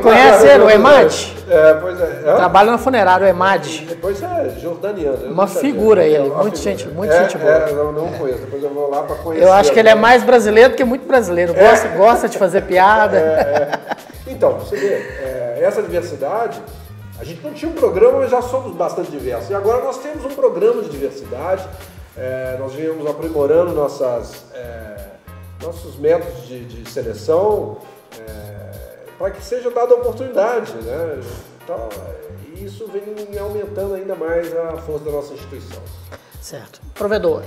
Conhece
ele, o Emad?
Pois é.
Trabalha na funerária, o Emad.
Depois jordaniano.
Uma figura ele, muito gente boa.
Não conheço, depois eu vou lá para conhecer.
Eu acho que ele é mais brasileiro do que muito brasileiro. Gosta de fazer piada.
Então, você vê, essa diversidade, a gente não tinha um programa, mas já somos bastante diversos. E agora nós temos um programa de diversidade, nós viemos aprimorando nossos métodos de seleção para que seja dada oportunidade, né? Então, isso vem aumentando ainda mais a força da nossa instituição.
Certo. Provedor,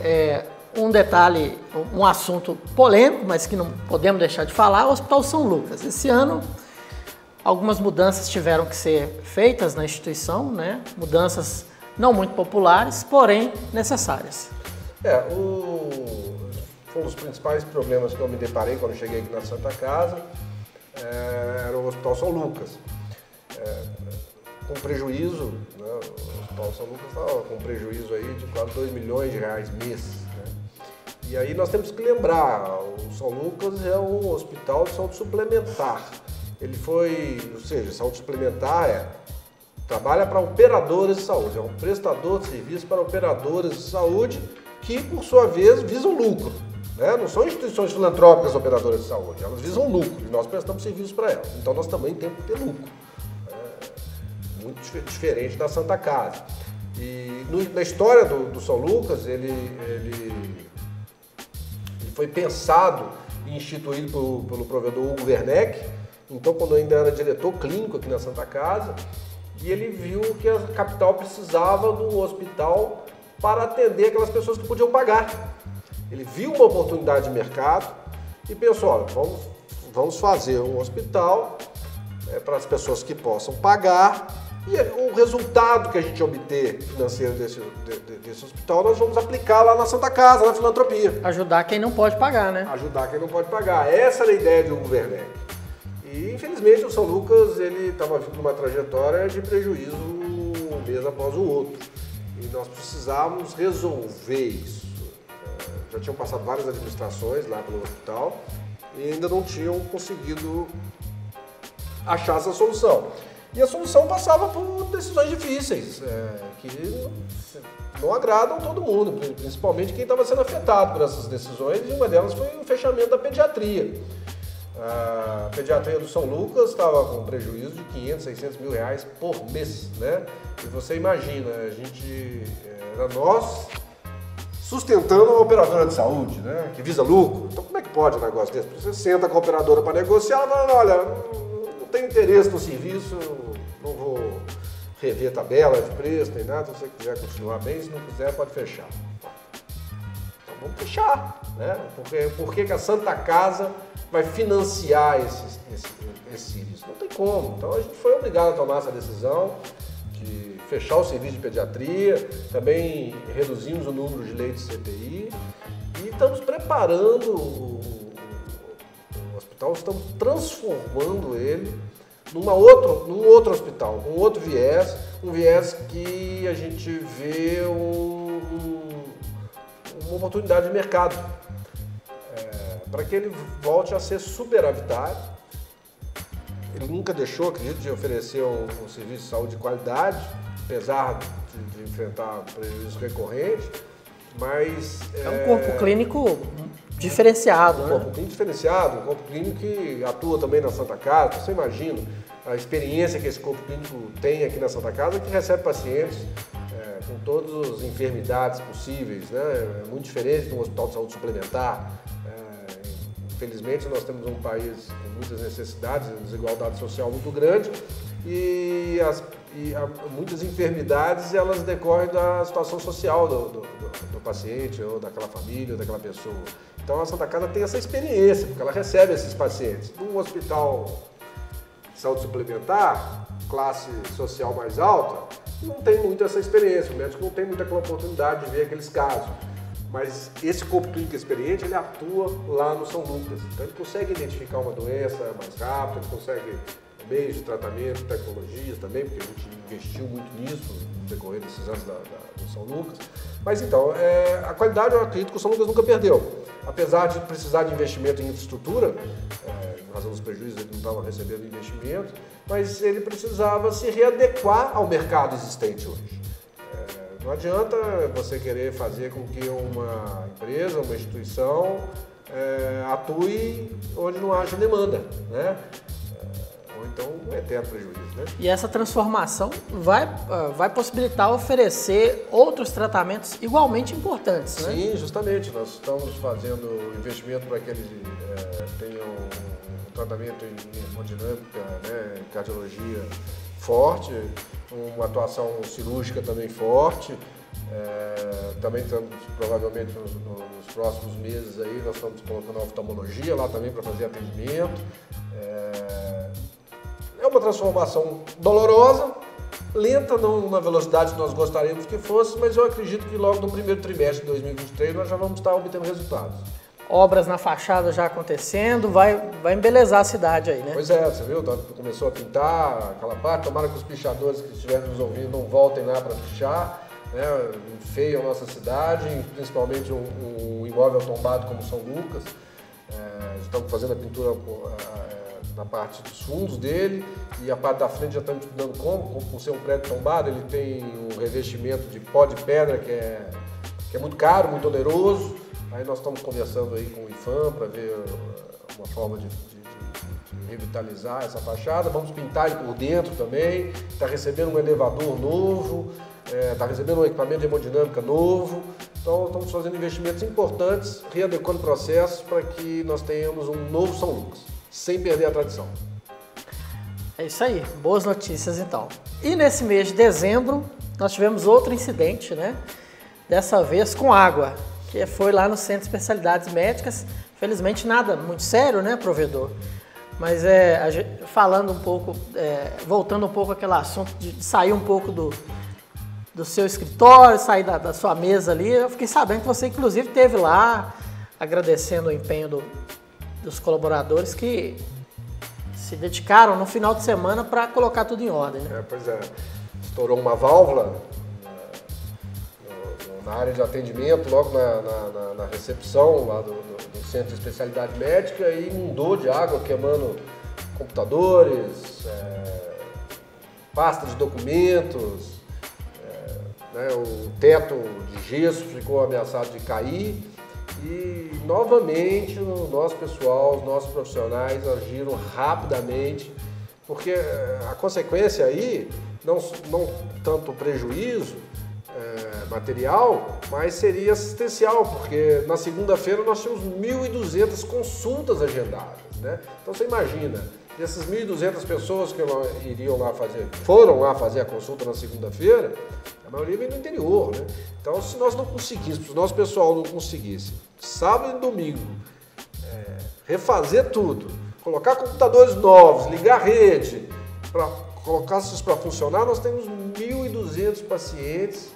um detalhe, um assunto polêmico, mas que não podemos deixar de falar, o Hospital São Lucas. Esse ano, algumas mudanças tiveram que ser feitas na instituição, né? Mudanças não muito populares, porém necessárias.
Um dos principais problemas que eu me deparei quando cheguei aqui na Santa Casa era o Hospital São Lucas. Com prejuízo, né? O Hospital São Lucas estava com prejuízo aí de quase R$2 milhões mês. Né? E aí nós temos que lembrar, o São Lucas é um hospital de saúde suplementar. Ele foi, ou seja, saúde suplementar trabalha para operadoras de saúde, é um prestador de serviço para operadoras de saúde que, por sua vez, visam lucro. Né? Não são instituições filantrópicas operadoras de saúde, elas visam lucro e nós prestamos serviço para elas. Então nós também temos que ter lucro. Muito diferente da Santa Casa. E na história do São Lucas, ele foi pensado e instituído pelo provedor Hugo Werneck, então quando eu ainda era diretor clínico aqui na Santa Casa, e ele viu que a capital precisava de um hospital para atender aquelas pessoas que podiam pagar. Ele viu uma oportunidade de mercado e pensou, olha, vamos fazer um hospital para as pessoas que possam pagar, e o resultado que a gente obter financeiro desse hospital, nós vamos aplicar lá na Santa Casa, na filantropia.
Ajudar quem não pode pagar, né?
Ajudar quem não pode pagar. Essa era a ideia de Hugo Werneck. E, infelizmente, o São Lucas estava vindo numa trajetória de prejuízo um mês após o outro. E nós precisávamos resolver isso. Já tinham passado várias administrações lá pelo hospital e ainda não tinham conseguido achar essa solução. E a solução passava por decisões difíceis, que não agradam todo mundo, principalmente quem estava sendo afetado por essas decisões, e uma delas foi o fechamento da pediatria. A pediatria do São Lucas estava com prejuízo de 500, 600 mil reais por mês, né? E você imagina, era nós sustentando uma operadora de saúde, né? Que visa lucro. Então como é que pode um negócio desse? Você senta com a operadora para negociar, ela fala, olha, não tenho interesse no serviço, não vou rever tabela de preço, nem nada, se você quiser continuar bem, se não quiser pode fechar. Então vamos fechar, né? Por que a Santa Casa vai financiar esse serviço? Não tem como. Então a gente foi obrigado a tomar essa decisão de fechar o serviço de pediatria, também reduzimos o número de leitos de CTI e estamos preparando o hospital, estamos transformando ele num outro hospital, com outro viés, um viés que a gente vê uma oportunidade de mercado, para que ele volte a ser superavitário. Ele nunca deixou, acredito, de oferecer um serviço de saúde de qualidade, apesar de enfrentar prejuízos recorrentes, mas...
É um corpo clínico diferenciado,
né? Um corpo clínico diferenciado, um corpo clínico que atua também na Santa Casa. Você imagina a experiência que esse corpo clínico tem aqui na Santa Casa, que recebe pacientes com todas as enfermidades possíveis, né? É muito diferente de um hospital de saúde suplementar. Infelizmente, nós temos um país com muitas necessidades, desigualdade social muito grande e muitas enfermidades elas decorrem da situação social do paciente ou daquela família, ou daquela pessoa. Então a Santa Casa tem essa experiência, porque ela recebe esses pacientes. Num hospital de saúde suplementar, classe social mais alta, não tem muito essa experiência, o médico não tem muita oportunidade de ver aqueles casos. Mas esse corpo clínico experiente, ele atua lá no São Lucas. Então ele consegue identificar uma doença mais rápido, ele consegue meios de tratamento, tecnologias também, porque a gente investiu muito nisso no decorrer desses anos do São Lucas. Mas então, a qualidade eu acredito que o São Lucas nunca perdeu. Apesar de precisar de investimento em infraestrutura, em razão dos prejuízos ele não estava recebendo investimento, mas ele precisava se readequar ao mercado existente hoje. Não adianta você querer fazer com que uma empresa, uma instituição atue onde não haja demanda, né? Ou então um eterno prejuízo, né?
E essa transformação vai possibilitar oferecer outros tratamentos igualmente importantes, né?
Sim, justamente. Nós estamos fazendo investimento para que eles tenham um tratamento em hemodinâmica, né, em cardiologia forte, uma atuação cirúrgica também forte. Também estamos, provavelmente, nos próximos meses aí, nós estamos colocando a oftalmologia lá também para fazer atendimento. É uma transformação dolorosa, lenta, não na velocidade que nós gostaríamos que fosse, mas eu acredito que logo no primeiro trimestre de 2023 nós já vamos estar obtendo resultados.
Obras na fachada já acontecendo, vai embelezar a cidade aí, né?
Pois é, você viu, começou a pintar aquela parte, tomara que os pichadores que estiverem nos ouvindo não voltem lá para pichar, né? Enfeiam a nossa cidade, principalmente um imóvel tombado como São Lucas. Estamos fazendo a pintura na parte dos fundos dele, e a parte da frente já estamos estudando como por ser um prédio tombado, ele tem um revestimento de pó de pedra que é muito caro, muito oneroso. Aí nós estamos conversando aí com o IFAM para ver uma forma de revitalizar essa fachada. Vamos pintar ele por dentro também, está recebendo um elevador novo, está recebendo um equipamento de hemodinâmica novo. Então estamos fazendo investimentos importantes, readequando processos para que nós tenhamos um novo São Lucas, sem perder a tradição.
É isso aí, boas notícias então. E nesse mês de dezembro nós tivemos outro incidente, né? Dessa vez com água, que foi lá no Centro de Especialidades Médicas. Felizmente nada muito sério, né, provedor? Mas falando um pouco, voltando um pouco àquele assunto de sair um pouco do seu escritório, sair da sua mesa ali, eu fiquei sabendo que você inclusive esteve lá, agradecendo o empenho dos colaboradores que se dedicaram no final de semana para colocar tudo em ordem, né?
Pois é, estourou uma válvula na área de atendimento, logo na recepção lá do Centro de Especialidade Médica, e inundou de água, queimando computadores, pasta de documentos, né, o teto de gesso ficou ameaçado de cair, e novamente o nosso pessoal, os nossos profissionais agiram rapidamente, porque a consequência aí, não tanto o prejuízo material, mas seria assistencial, porque na segunda-feira nós tínhamos 1.200 consultas agendadas, né? Então você imagina, dessas 1.200 pessoas que foram lá fazer a consulta na segunda-feira, a maioria vem do interior, né? Então se nós não conseguíssemos, se o nosso pessoal não conseguisse, sábado e domingo, refazer tudo, colocar computadores novos, ligar a rede, para colocar isso para funcionar, nós temos 1.200 pacientes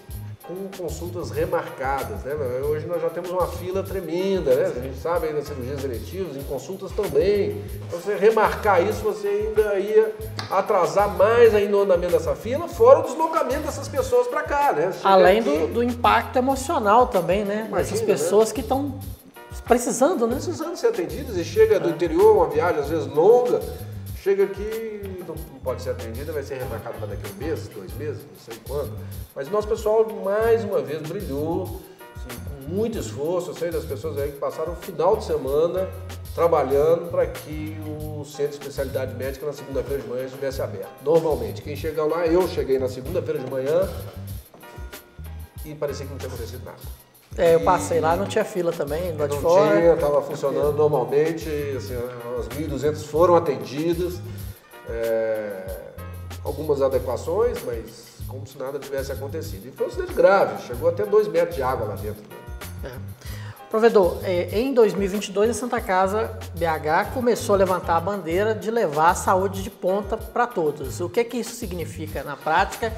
com consultas remarcadas, né? Hoje nós já temos uma fila tremenda, né? A gente sabe aí nas cirurgias eletivas, em consultas também. Então, você remarcar isso, você ainda ia atrasar mais ainda o andamento dessa fila, fora o deslocamento dessas pessoas para cá, né?
Além do impacto emocional também, né? Essas pessoas, né, que estão precisando, né?
Precisando ser atendidas, e chega do interior, uma viagem às vezes longa, chega aqui, não pode ser atendida, vai ser remarcado para daqui a 1 mês, 2 meses, não sei quando. Mas o nosso pessoal, mais uma vez, brilhou, assim, com muito esforço. Eu sei das pessoas aí que passaram o final de semana trabalhando para que o Centro de Especialidade Médica na segunda-feira de manhã estivesse aberto. Normalmente, quem chega lá, eu cheguei na segunda-feira de manhã e parecia que não tinha acontecido nada.
Eu passei lá, não tinha fila também, lá de fora.
Não tinha, estava funcionando normalmente, assim, as 1.200 foram atendidas, algumas adequações, mas como se nada tivesse acontecido. E foi um acidente grave, chegou até 2 metros de água lá dentro.
Provedor, em 2022 a Santa Casa BH começou a levantar a bandeira de levar a saúde de ponta para todos. O que isso significa na prática?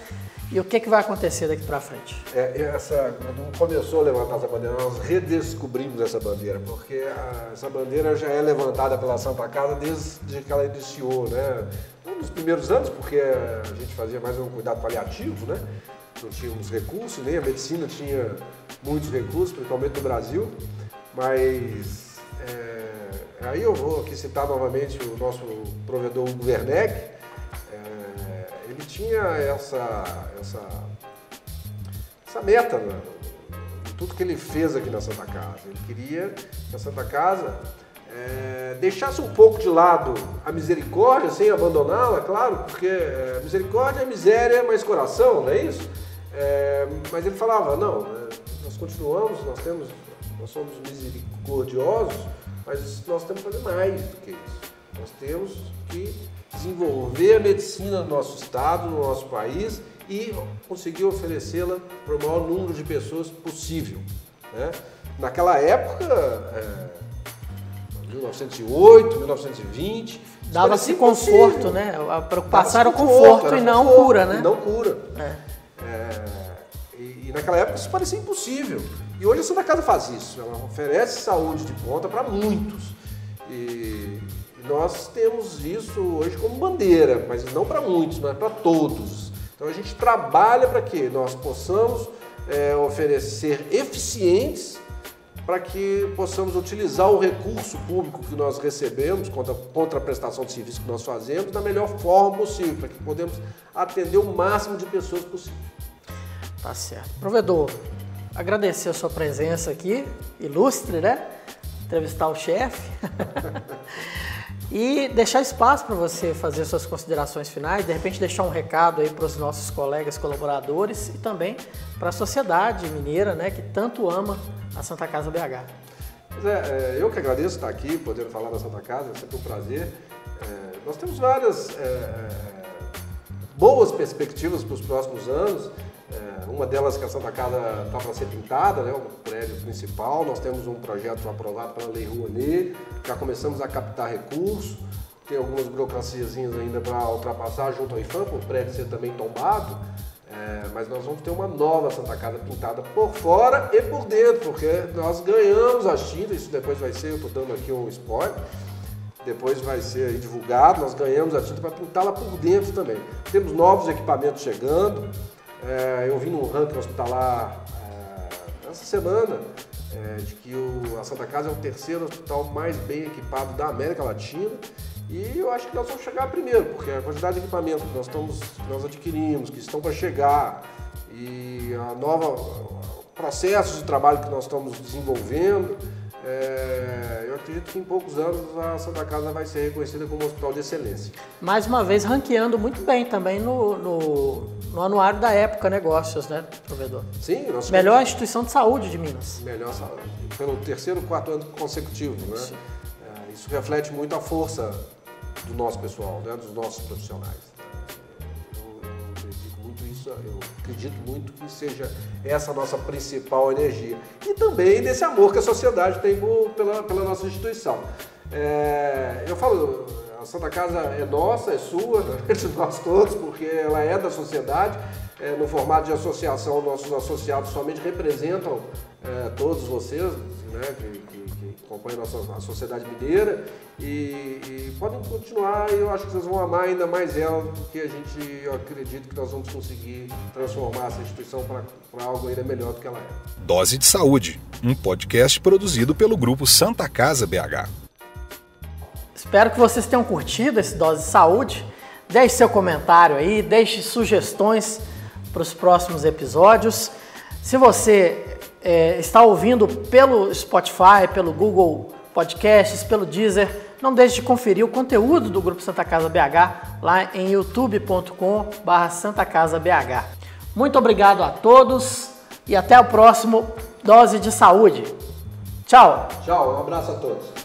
E o que vai acontecer daqui para frente?
Quando começou a levantar essa bandeira, nós redescobrimos essa bandeira, porque essa bandeira já é levantada pela Santa Casa desde que ela iniciou, né? Nos primeiros anos, porque a gente fazia mais um cuidado paliativo, né? Não tínhamos recursos, nem a medicina tinha muitos recursos, principalmente no Brasil, mas aí eu vou aqui citar novamente o nosso provedor Hugo Werneck. Ele tinha essa meta, né? Tudo que ele fez aqui na Santa Casa. Ele queria que a Santa Casa deixasse um pouco de lado a misericórdia, sem abandoná-la, claro, porque misericórdia é miséria, mais coração, não é isso? Mas ele falava, não, nós continuamos, nós somos misericordiosos, mas nós temos que fazer mais do que isso. Nós temos que desenvolver a medicina no nosso estado, no nosso país, e conseguir oferecê-la para o maior número de pessoas possível, né? Naquela época, 1908, 1920...
Dava-se conforto, né? A preocupação era o conforto e não cura, né?
E não cura. E naquela época isso parecia impossível. E hoje a Santa Casa faz isso. Ela oferece saúde de ponta para muitos. E nós temos isso hoje como bandeira, mas não para muitos, mas para todos. Então a gente trabalha para que nós possamos oferecer eficientes para que possamos utilizar o recurso público que nós recebemos, contra a prestação de serviço que nós fazemos, da melhor forma possível, para que podemos atender o máximo de pessoas possível.
Tá certo. Provedor, agradecer a sua presença aqui, ilustre, né? Entrevistar o chefe. E deixar espaço para você fazer suas considerações finais, de repente deixar um recado aí para os nossos colegas colaboradores e também para a sociedade mineira, né, que tanto ama a Santa Casa BH.
Pois é, eu que agradeço estar aqui, podendo falar da Santa Casa, é sempre um prazer. Nós temos várias boas perspectivas para os próximos anos. Uma delas que a Santa Casa está para ser pintada, né, o prédio principal. Nós temos um projeto aprovado pela Lei Rouanet, já começamos a captar recursos. Tem algumas burocraciazinhas ainda para ultrapassar junto ao IFAM, para o prédio ser também tombado. Mas nós vamos ter uma nova Santa Casa pintada por fora e por dentro, porque nós ganhamos as tintas, isso depois vai ser, eu estou dando aqui um spoiler, depois vai ser aí divulgado, nós ganhamos a tinta para pintá-la por dentro também. Temos novos equipamentos chegando, eu vi no ranking hospitalar essa semana, de que a Santa Casa é o terceiro hospital mais bem equipado da América Latina. E eu acho que nós vamos chegar primeiro, porque a quantidade de equipamentos que nós adquirimos, que estão para chegar, e processos de trabalho que nós estamos desenvolvendo, eu acredito que em poucos anos a Santa Casa vai ser reconhecida como um hospital de excelência. Mais uma vez, ranqueando muito bem também no anuário da Época Negócios, né, provedor? Sim. Melhor instituição de saúde de Minas. Melhor saúde. Pelo terceiro, quarto ano consecutivo, né? Sim. Isso reflete muito a força do nosso pessoal, né, dos nossos profissionais. Eu acredito muito que seja essa a nossa principal energia. E também desse amor que a sociedade tem pela nossa instituição. Eu falo, a Santa Casa é nossa, é sua, de nós todos, porque ela é da sociedade. No formato de associação, nossos associados somente representam todos vocês, né, que acompanham a sociedade mineira, e podem continuar, e eu acho que vocês vão amar ainda mais ela, porque eu acredito que nós vamos conseguir transformar essa instituição para algo ainda melhor do que ela é.
Dose de Saúde, um podcast produzido pelo Grupo Santa Casa BH.
Espero que vocês tenham curtido esse Dose de Saúde. Deixe seu comentário aí, deixe sugestões para os próximos episódios. Se você está ouvindo pelo Spotify, pelo Google Podcasts, pelo Deezer, não deixe de conferir o conteúdo do Grupo Santa Casa BH lá em youtube.com/Santa Casa BH. Muito obrigado a todos e até o próximo Dose de Saúde. Tchau!
Tchau, um abraço a todos.